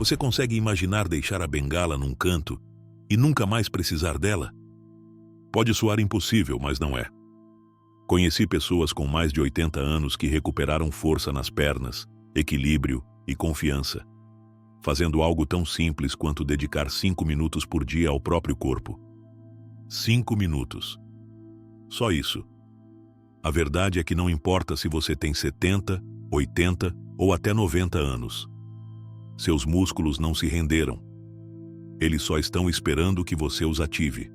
Você consegue imaginar deixar a bengala num canto e nunca mais precisar dela? Pode soar impossível, mas não é. Conheci pessoas com mais de 80 anos que recuperaram força nas pernas, equilíbrio e confiança, fazendo algo tão simples quanto dedicar 5 minutos por dia ao próprio corpo. 5 minutos. Só isso. A verdade é que não importa se você tem 70, 80 ou até 90 anos. Seus músculos não se renderam. Eles só estão esperando que você os ative.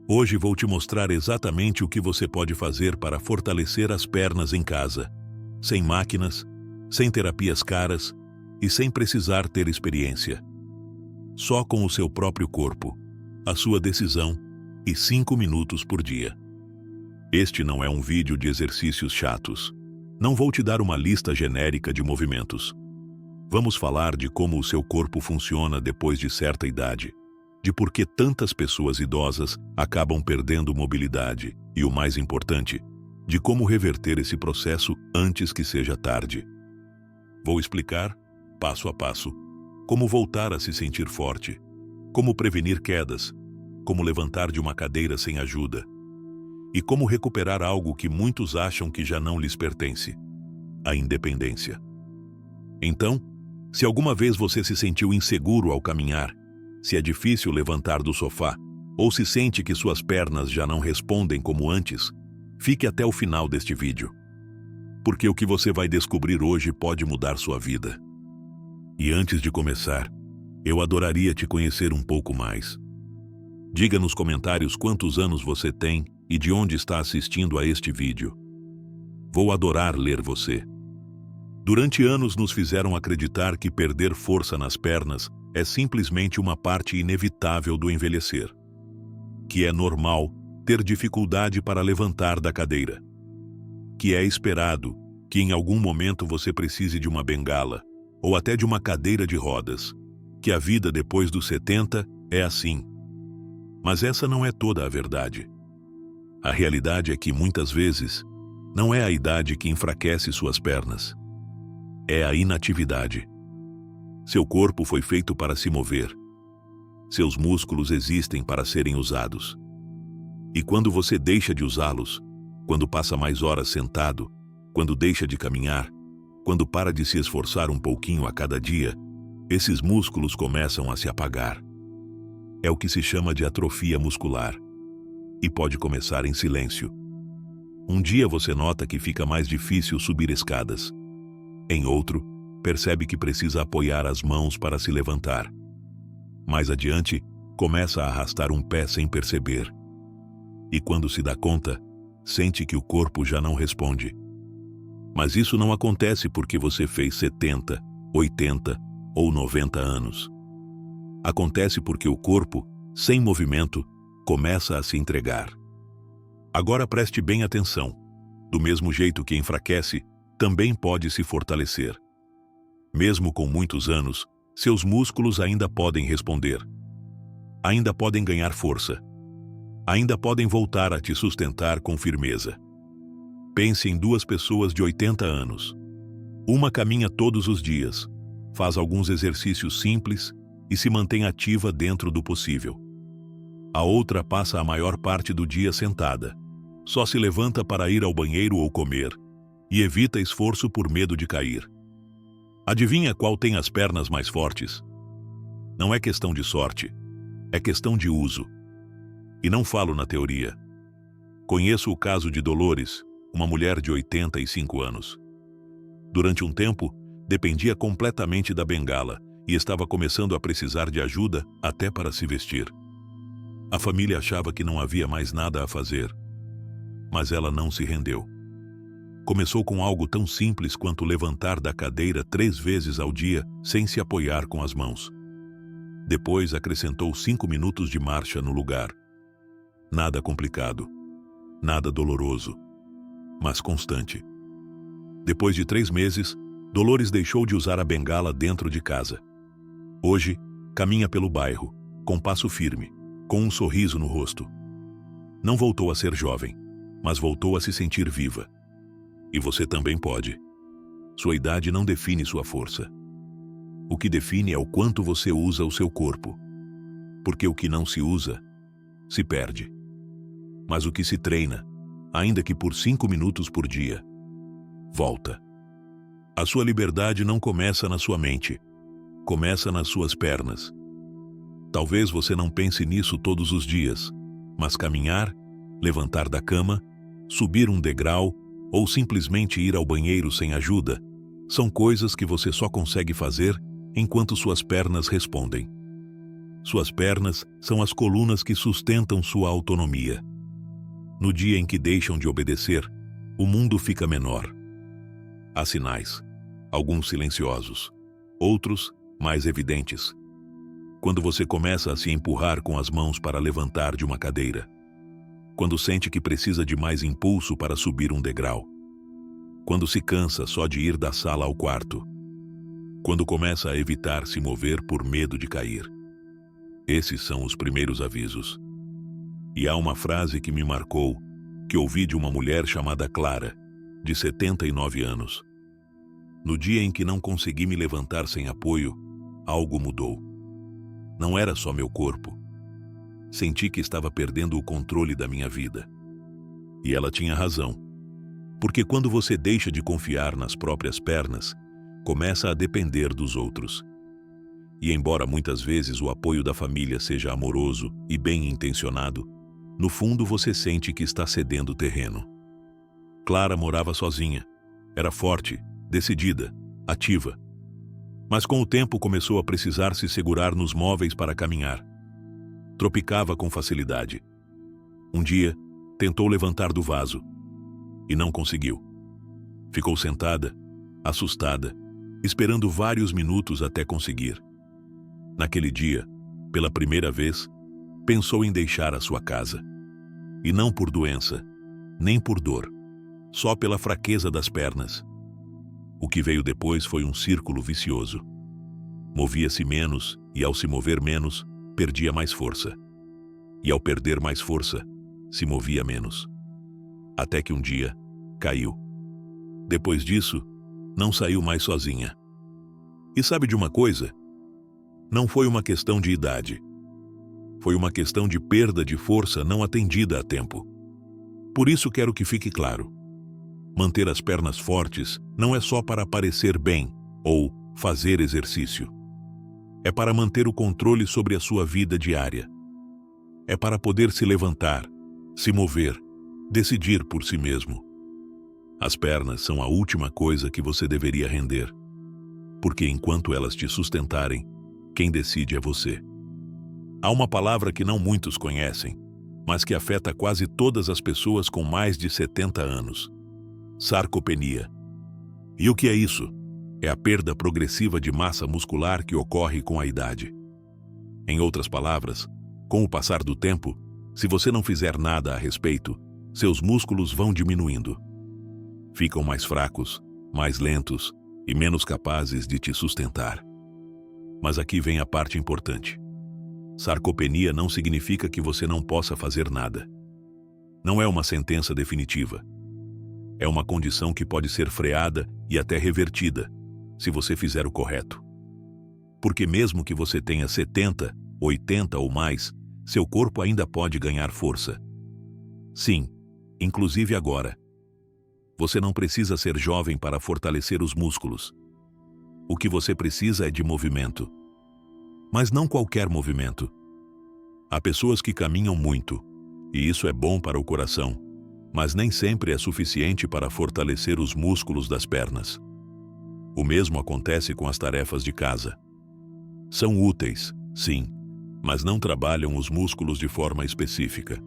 Hoje vou te mostrar exatamente o que você pode fazer para fortalecer as pernas em casa, sem máquinas, sem terapias caras e sem precisar ter experiência. Só com o seu próprio corpo, a sua decisão e 5 minutos por dia. Este não é um vídeo de exercícios chatos. Não vou te dar uma lista genérica de movimentos. Vamos falar de como o seu corpo funciona depois de certa idade, de por que tantas pessoas idosas acabam perdendo mobilidade e, o mais importante, de como reverter esse processo antes que seja tarde. Vou explicar, passo a passo, como voltar a se sentir forte, como prevenir quedas, como levantar de uma cadeira sem ajuda e como recuperar algo que muitos acham que já não lhes pertence: a independência. Então, se alguma vez você se sentiu inseguro ao caminhar, se é difícil levantar do sofá, ou se sente que suas pernas já não respondem como antes, fique até o final deste vídeo. Porque o que você vai descobrir hoje pode mudar sua vida. E antes de começar, eu adoraria te conhecer um pouco mais. Diga nos comentários quantos anos você tem e de onde está assistindo a este vídeo. Vou adorar ler você. Durante anos nos fizeram acreditar que perder força nas pernas é simplesmente uma parte inevitável do envelhecer. Que é normal ter dificuldade para levantar da cadeira. Que é esperado que em algum momento você precise de uma bengala ou até de uma cadeira de rodas. Que a vida depois dos 70 é assim. Mas essa não é toda a verdade. A realidade é que, muitas vezes, não é a idade que enfraquece suas pernas. É a inatividade. Seu corpo foi feito para se mover. Seus músculos existem para serem usados. E quando você deixa de usá-los, quando passa mais horas sentado, quando deixa de caminhar, quando para de se esforçar um pouquinho a cada dia, esses músculos começam a se apagar. É o que se chama de atrofia muscular. E pode começar em silêncio. Um dia você nota que fica mais difícil subir escadas. Em outro, percebe que precisa apoiar as mãos para se levantar. Mais adiante, começa a arrastar um pé sem perceber. E quando se dá conta, sente que o corpo já não responde. Mas isso não acontece porque você fez 70, 80 ou 90 anos. Acontece porque o corpo, sem movimento, começa a se entregar. Agora preste bem atenção. Do mesmo jeito que enfraquece, também pode se fortalecer. Mesmo com muitos anos, seus músculos ainda podem responder. Ainda podem ganhar força. Ainda podem voltar a te sustentar com firmeza. Pense em 2 pessoas de 80 anos. Uma caminha todos os dias, faz alguns exercícios simples e se mantém ativa dentro do possível. A outra passa a maior parte do dia sentada. Só se levanta para ir ao banheiro ou comer e evita esforço por medo de cair. Adivinha qual tem as pernas mais fortes? Não é questão de sorte, é questão de uso. E não falo na teoria. Conheço o caso de Dolores, uma mulher de 85 anos. Durante um tempo, dependia completamente da bengala e estava começando a precisar de ajuda até para se vestir. A família achava que não havia mais nada a fazer. Mas ela não se rendeu. Começou com algo tão simples quanto levantar da cadeira 3 vezes ao dia sem se apoiar com as mãos. Depois acrescentou 5 minutos de marcha no lugar. Nada complicado, nada doloroso, mas constante. Depois de 3 meses, Dolores deixou de usar a bengala dentro de casa. Hoje, caminha pelo bairro, com passo firme, com um sorriso no rosto. Não voltou a ser jovem, mas voltou a se sentir viva. E você também pode. Sua idade não define sua força. O que define é o quanto você usa o seu corpo. Porque o que não se usa, se perde. Mas o que se treina, ainda que por 5 minutos por dia, volta. A sua liberdade não começa na sua mente, começa nas suas pernas. Talvez você não pense nisso todos os dias, mas caminhar, levantar da cama, subir um degrau ou simplesmente ir ao banheiro sem ajuda, são coisas que você só consegue fazer enquanto suas pernas respondem. Suas pernas são as colunas que sustentam sua autonomia. No dia em que deixam de obedecer, o mundo fica menor. Há sinais, alguns silenciosos, outros mais evidentes. Quando você começa a se empurrar com as mãos para levantar de uma cadeira. Quando sente que precisa de mais impulso para subir um degrau. Quando se cansa só de ir da sala ao quarto. Quando começa a evitar se mover por medo de cair. Esses são os primeiros avisos. E há uma frase que me marcou, que ouvi de uma mulher chamada Clara, de 79 anos. No dia em que não consegui me levantar sem apoio, algo mudou. Não era só meu corpo. Senti que estava perdendo o controle da minha vida. E ela tinha razão. Porque quando você deixa de confiar nas próprias pernas, começa a depender dos outros. E embora muitas vezes o apoio da família seja amoroso e bem-intencionado, no fundo você sente que está cedendo terreno. Clara morava sozinha. Era forte, decidida, ativa. Mas com o tempo começou a precisar se segurar nos móveis para caminhar. Tropicava com facilidade. Um dia, tentou levantar do vaso e não conseguiu. Ficou sentada, assustada, esperando vários minutos até conseguir. Naquele dia, pela primeira vez, pensou em deixar a sua casa. E não por doença, nem por dor, só pela fraqueza das pernas. O que veio depois foi um círculo vicioso. Movia-se menos e, ao se mover menos, perdia mais força. E ao perder mais força, se movia menos. Até que um dia, caiu. Depois disso, não saiu mais sozinha. E sabe de uma coisa? Não foi uma questão de idade. Foi uma questão de perda de força não atendida a tempo. Por isso quero que fique claro. Manter as pernas fortes não é só para parecer bem ou fazer exercício. É para manter o controle sobre a sua vida diária. É para poder se levantar, se mover, decidir por si mesmo. As pernas são a última coisa que você deveria render. Porque enquanto elas te sustentarem, quem decide é você. Há uma palavra que não muitos conhecem, mas que afeta quase todas as pessoas com mais de 70 anos. Sarcopenia. E o que é isso? É a perda progressiva de massa muscular que ocorre com a idade. Em outras palavras, com o passar do tempo, se você não fizer nada a respeito, seus músculos vão diminuindo. Ficam mais fracos, mais lentos e menos capazes de te sustentar. Mas aqui vem a parte importante. Sarcopenia não significa que você não possa fazer nada. Não é uma sentença definitiva. É uma condição que pode ser freada e até revertida, se você fizer o correto. Porque mesmo que você tenha 70, 80 ou mais, seu corpo ainda pode ganhar força. Sim, inclusive agora. Você não precisa ser jovem para fortalecer os músculos. O que você precisa é de movimento. Mas não qualquer movimento. Há pessoas que caminham muito, e isso é bom para o coração, mas nem sempre é suficiente para fortalecer os músculos das pernas. O mesmo acontece com as tarefas de casa. São úteis, sim, mas não trabalham os músculos de forma específica.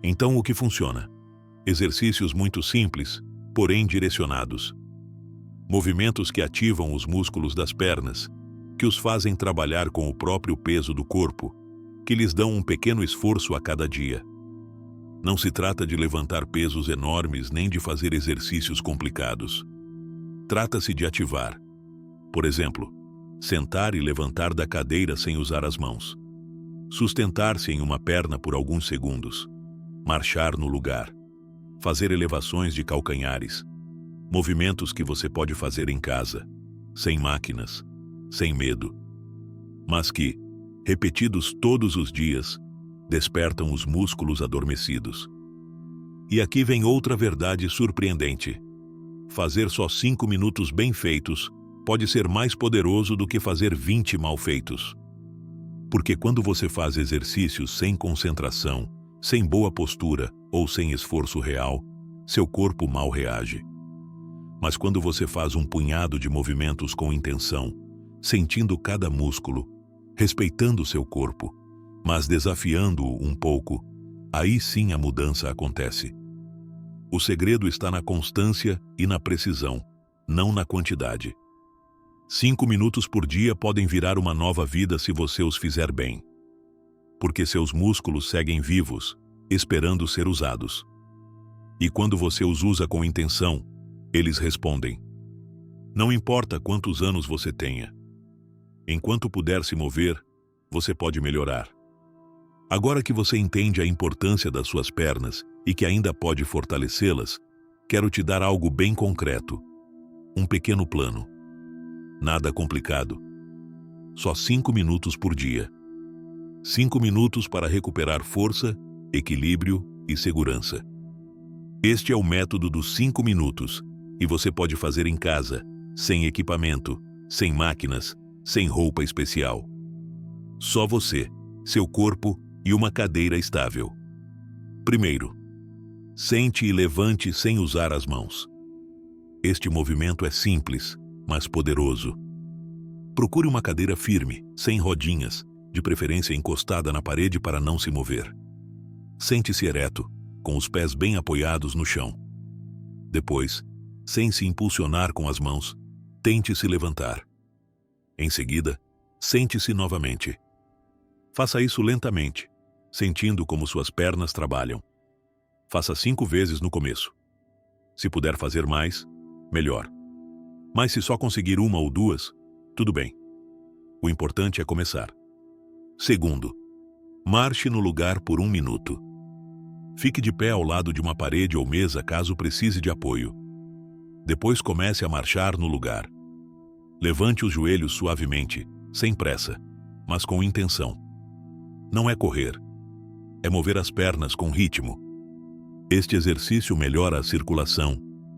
Então o que funciona? Exercícios muito simples, porém direcionados. Movimentos que ativam os músculos das pernas, que os fazem trabalhar com o próprio peso do corpo, que lhes dão um pequeno esforço a cada dia. Não se trata de levantar pesos enormes nem de fazer exercícios complicados. Trata-se de ativar. Por exemplo, sentar e levantar da cadeira sem usar as mãos. Sustentar-se em uma perna por alguns segundos. Marchar no lugar. Fazer elevações de calcanhares. Movimentos que você pode fazer em casa, sem máquinas. sem medo, mas que, repetidos todos os dias, despertam os músculos adormecidos. E aqui vem outra verdade surpreendente. Fazer só 5 minutos bem feitos pode ser mais poderoso do que fazer 20 mal feitos. Porque quando você faz exercícios sem concentração, sem boa postura ou sem esforço real, seu corpo mal reage. Mas quando você faz um punhado de movimentos com intenção, sentindo cada músculo, respeitando seu corpo, mas desafiando-o um pouco, aí sim a mudança acontece. O segredo está na constância e na precisão, não na quantidade. 5 minutos por dia podem virar uma nova vida se você os fizer bem. Porque seus músculos seguem vivos, esperando ser usados. E quando você os usa com intenção, eles respondem. Não importa quantos anos você tenha. Enquanto puder se mover, você pode melhorar. Agora que você entende a importância das suas pernas e que ainda pode fortalecê-las, quero te dar algo bem concreto. Um pequeno plano. Nada complicado. Só 5 minutos por dia. 5 minutos para recuperar força, equilíbrio e segurança. Este é o método dos 5 minutos e você pode fazer em casa, sem equipamento, sem máquinas, sem roupa especial. Só você, seu corpo e uma cadeira estável. Primeiro, sente e levante sem usar as mãos. Este movimento é simples, mas poderoso. Procure uma cadeira firme, sem rodinhas, de preferência encostada na parede para não se mover. Sente-se ereto, com os pés bem apoiados no chão. Depois, sem se impulsionar com as mãos, tente se levantar. Em seguida, sente-se novamente. Faça isso lentamente, sentindo como suas pernas trabalham. Faça 5 vezes no começo. Se puder fazer mais, melhor. Mas se só conseguir 1 ou 2, tudo bem. O importante é começar. Segundo, marche no lugar por 1 minuto. Fique de pé ao lado de uma parede ou mesa caso precise de apoio. Depois comece a marchar no lugar. Levante os joelhos suavemente, sem pressa, mas com intenção. Não é correr, é mover as pernas com ritmo. Este exercício melhora a circulação,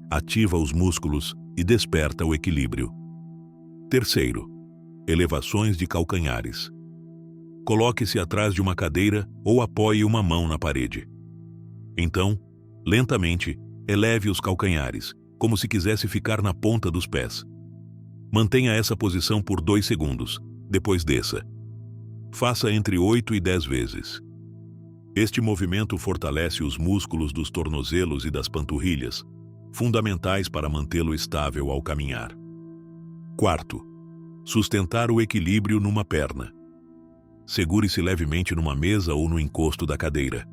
ativa os músculos e desperta o equilíbrio. Terceiro, elevações de calcanhares. Coloque-se atrás de uma cadeira ou apoie uma mão na parede. Então, lentamente, eleve os calcanhares, como se quisesse ficar na ponta dos pés. Mantenha essa posição por 2 segundos, depois desça. Faça entre 8 e 10 vezes. Este movimento fortalece os músculos dos tornozelos e das panturrilhas, fundamentais para mantê-lo estável ao caminhar. Quarto, sustentar o equilíbrio numa perna. Segure-se levemente numa mesa ou no encosto da cadeira.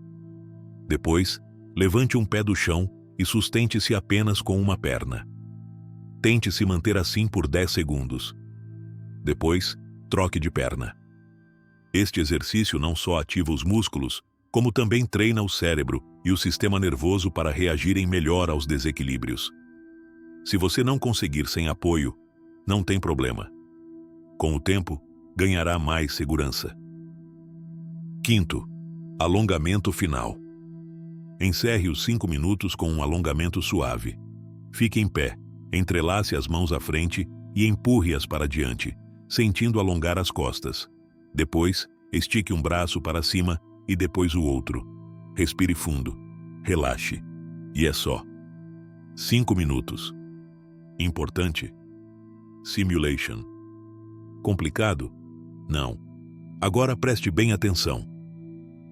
Depois, levante um pé do chão e sustente-se apenas com uma perna. Tente se manter assim por 10 segundos. Depois, troque de perna. Este exercício não só ativa os músculos, como também treina o cérebro e o sistema nervoso para reagirem melhor aos desequilíbrios. Se você não conseguir sem apoio, não tem problema. Com o tempo, ganhará mais segurança. Quinto, alongamento final. Encerre os 5 minutos com um alongamento suave. Fique em pé, entrelace as mãos à frente e empurre-as para diante, sentindo alongar as costas. Depois, estique um braço para cima e depois o outro. Respire fundo, relaxe. E é só. 5 minutos. Importante? Simulation. Complicado? Não. Agora preste bem atenção.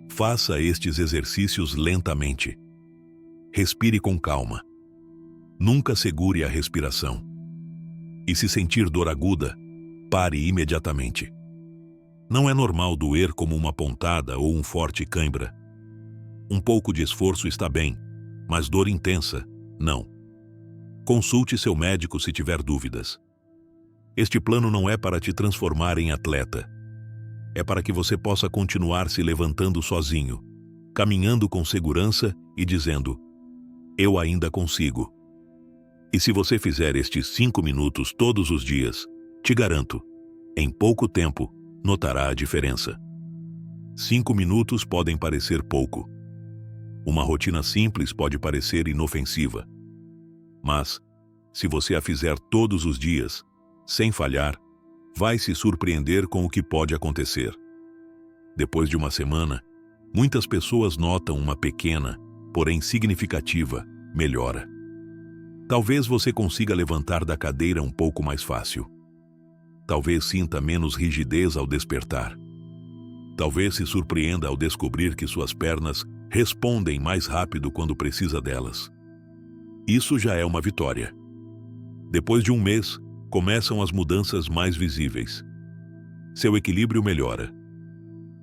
Faça estes exercícios lentamente. Respire com calma. Nunca segure a respiração. E se sentir dor aguda, pare imediatamente. Não é normal doer como uma pontada ou um forte cãibra. Um pouco de esforço está bem, mas dor intensa, não. Consulte seu médico se tiver dúvidas. Este plano não é para te transformar em atleta. É para que você possa continuar se levantando sozinho, caminhando com segurança e dizendo: eu ainda consigo. E se você fizer estes 5 minutos todos os dias, te garanto, Em pouco tempo, notará a diferença. 5 minutos podem parecer pouco. Uma rotina simples pode parecer inofensiva. Mas, se você a fizer todos os dias, sem falhar, vai se surpreender com o que pode acontecer. Depois de uma semana, muitas pessoas notam uma pequena, porém significativa, melhora. Talvez você consiga levantar da cadeira um pouco mais fácil. Talvez sinta menos rigidez ao despertar. Talvez se surpreenda ao descobrir que suas pernas respondem mais rápido quando precisa delas. Isso já é uma vitória. Depois de um mês, começam as mudanças mais visíveis. Seu equilíbrio melhora.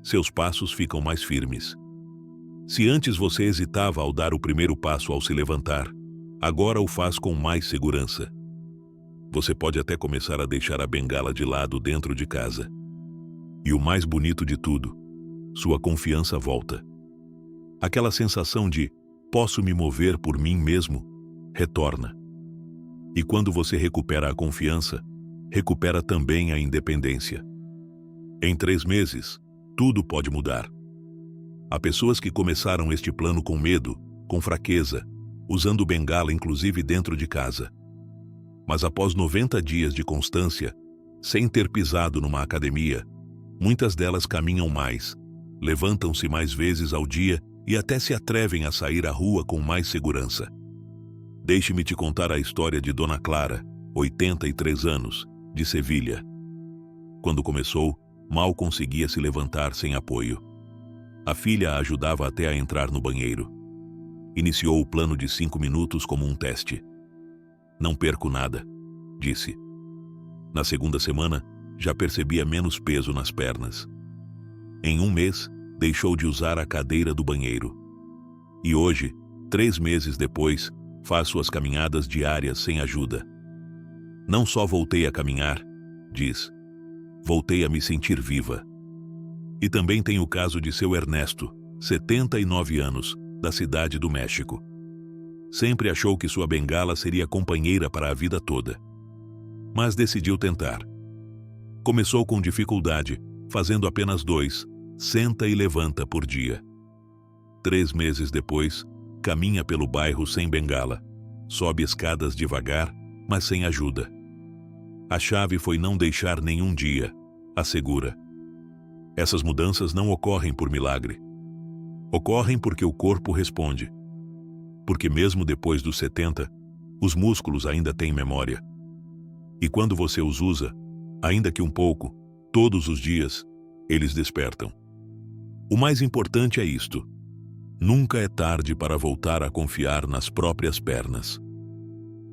Seus passos ficam mais firmes. Se antes você hesitava ao dar o primeiro passo ao se levantar, agora o faz com mais segurança. Você pode até começar a deixar a bengala de lado dentro de casa. E o mais bonito de tudo, sua confiança volta. Aquela sensação de posso me mover por mim mesmo retorna. E quando você recupera a confiança, recupera também a independência. Em 3 meses, tudo pode mudar. Há pessoas que começaram este plano com medo, com fraqueza, usando bengala inclusive dentro de casa. Mas após 90 dias de constância, sem ter pisado numa academia, muitas delas caminham mais, levantam-se mais vezes ao dia e até se atrevem a sair à rua com mais segurança. Deixe-me te contar a história de Dona Clara, 83 anos, de Sevilha. Quando começou, mal conseguia se levantar sem apoio. A filha a ajudava até a entrar no banheiro. Iniciou o plano de 5 minutos como um teste. Não perco nada, disse. Na segunda semana, já percebia menos peso nas pernas. Em 1 mês, deixou de usar a cadeira do banheiro. E hoje, 3 meses depois, faz suas caminhadas diárias sem ajuda. Não só voltei a caminhar, diz, voltei a me sentir viva. E também tem o caso de seu Ernesto, 79 anos, da cidade do México. Sempre achou que sua bengala seria companheira para a vida toda. Mas decidiu tentar. Começou com dificuldade, fazendo apenas 2, senta e levanta por dia. 3 meses depois, caminha pelo bairro sem bengala. Sobe escadas devagar, mas sem ajuda. A chave foi não deixar nenhum dia, assegura. Essas mudanças não ocorrem por milagre. Ocorrem porque o corpo responde. Porque mesmo depois dos 70, os músculos ainda têm memória. E quando você os usa, ainda que um pouco, todos os dias, eles despertam. O mais importante é isto: nunca é tarde para voltar a confiar nas próprias pernas.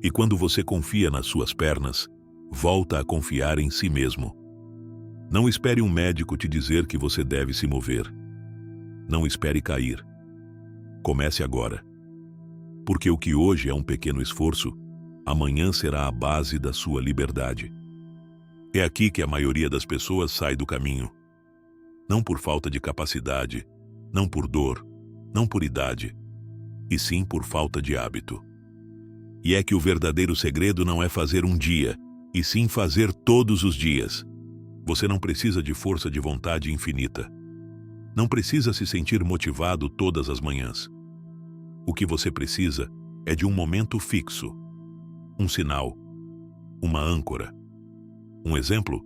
E quando você confia nas suas pernas, volta a confiar em si mesmo. Não espere um médico te dizer que você deve se mover. Não espere cair. Comece agora. Porque o que hoje é um pequeno esforço, amanhã será a base da sua liberdade. É aqui que a maioria das pessoas sai do caminho. Não por falta de capacidade, não por dor, não por idade, e sim por falta de hábito. E é que o verdadeiro segredo não é fazer um dia, e sim fazer todos os dias. Você não precisa de força de vontade infinita. Não precisa se sentir motivado todas as manhãs. O que você precisa é de um momento fixo, um sinal, uma âncora. Um exemplo?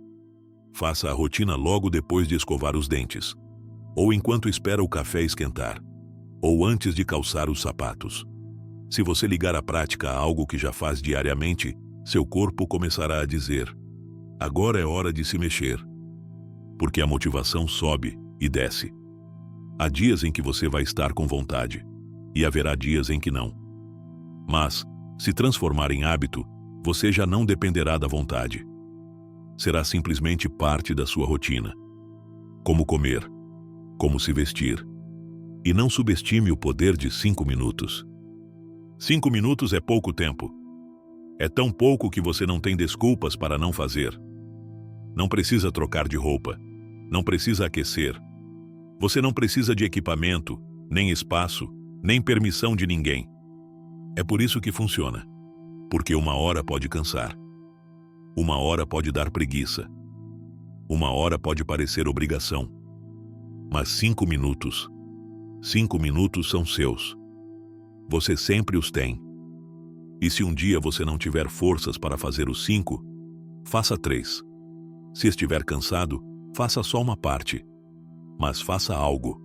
Faça a rotina logo depois de escovar os dentes, ou enquanto espera o café esquentar, ou antes de calçar os sapatos. Se você ligar a prática a algo que já faz diariamente, seu corpo começará a dizer: agora é hora de se mexer. Porque a motivação sobe e desce. Há dias em que você vai estar com vontade, e haverá dias em que não. Mas, se transformar em hábito, você já não dependerá da vontade. Será simplesmente parte da sua rotina. Como comer, como se vestir. E não subestime o poder de 5 minutos. 5 minutos é pouco tempo. É tão pouco que você não tem desculpas para não fazer. Não precisa trocar de roupa. Não precisa aquecer. Você não precisa de equipamento, nem espaço, nem permissão de ninguém. É por isso que funciona. Porque 1 hora pode cansar. 1 hora pode dar preguiça. 1 hora pode parecer obrigação. Mas 5 minutos. 5 minutos são seus. Você sempre os tem. E se um dia você não tiver forças para fazer os 5, faça 3. Se estiver cansado, faça só uma parte. Mas faça algo.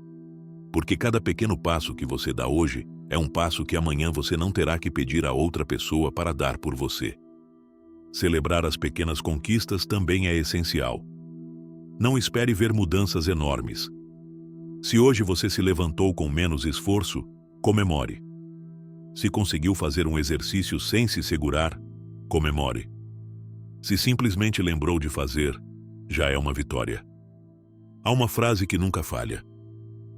Porque cada pequeno passo que você dá hoje é um passo que amanhã você não terá que pedir a outra pessoa para dar por você. Celebrar as pequenas conquistas também é essencial. Não espere ver mudanças enormes. Se hoje você se levantou com menos esforço, comemore. Se conseguiu fazer um exercício sem se segurar, comemore. Se simplesmente lembrou de fazer, já é uma vitória. Há uma frase que nunca falha.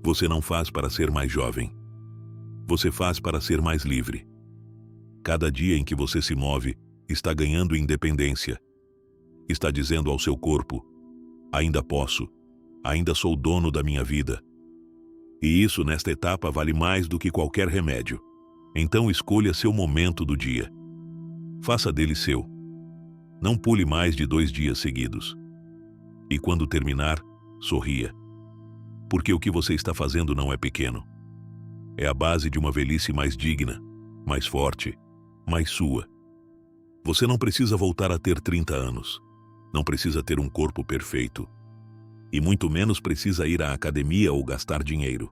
Você não faz para ser mais jovem. Você faz para ser mais livre. Cada dia em que você se move, está ganhando independência. Está dizendo ao seu corpo: ainda posso, ainda sou dono da minha vida. E isso nesta etapa vale mais do que qualquer remédio. Então escolha seu momento do dia. Faça dele seu. Não pule mais de 2 dias seguidos. E quando terminar, sorria. Porque o que você está fazendo não é pequeno. É a base de uma velhice mais digna, mais forte, mais sua. Você não precisa voltar a ter 30 anos. Não precisa ter um corpo perfeito. E muito menos precisa ir à academia ou gastar dinheiro.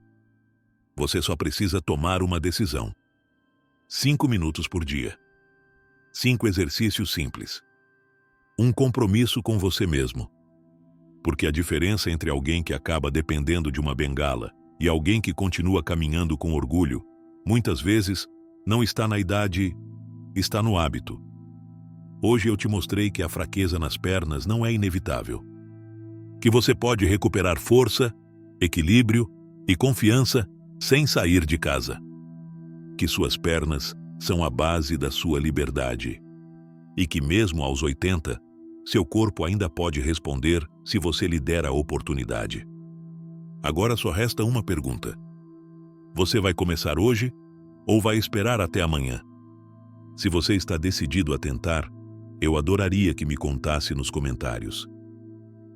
Você só precisa tomar uma decisão. 5 minutos por dia. 5 exercícios simples. Um compromisso com você mesmo. Porque a diferença entre alguém que acaba dependendo de uma bengala e alguém que continua caminhando com orgulho, muitas vezes, não está na idade, está no hábito. Hoje eu te mostrei que a fraqueza nas pernas não é inevitável. Que você pode recuperar força, equilíbrio e confiança sem sair de casa. Que suas pernas são a base da sua liberdade. E que mesmo aos 80, seu corpo ainda pode responder se você lhe der a oportunidade. Agora só resta uma pergunta. Você vai começar hoje ou vai esperar até amanhã? Se você está decidido a tentar, eu adoraria que me contasse nos comentários.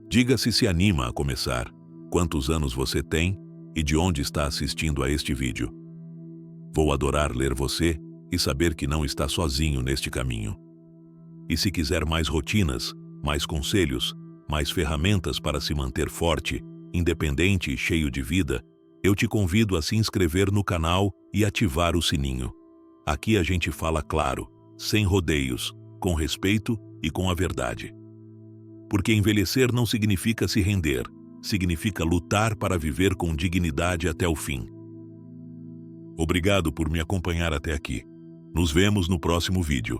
Diga se anima a começar, quantos anos você tem e de onde está assistindo a este vídeo. Vou adorar ler você e saber que não está sozinho neste caminho. E se quiser mais rotinas, mais conselhos, mais ferramentas para se manter forte, independente e cheio de vida, eu te convido a se inscrever no canal e ativar o sininho. Aqui a gente fala claro, sem rodeios, com respeito e com a verdade. Porque envelhecer não significa se render, significa lutar para viver com dignidade até o fim. Obrigado por me acompanhar até aqui. Nos vemos no próximo vídeo.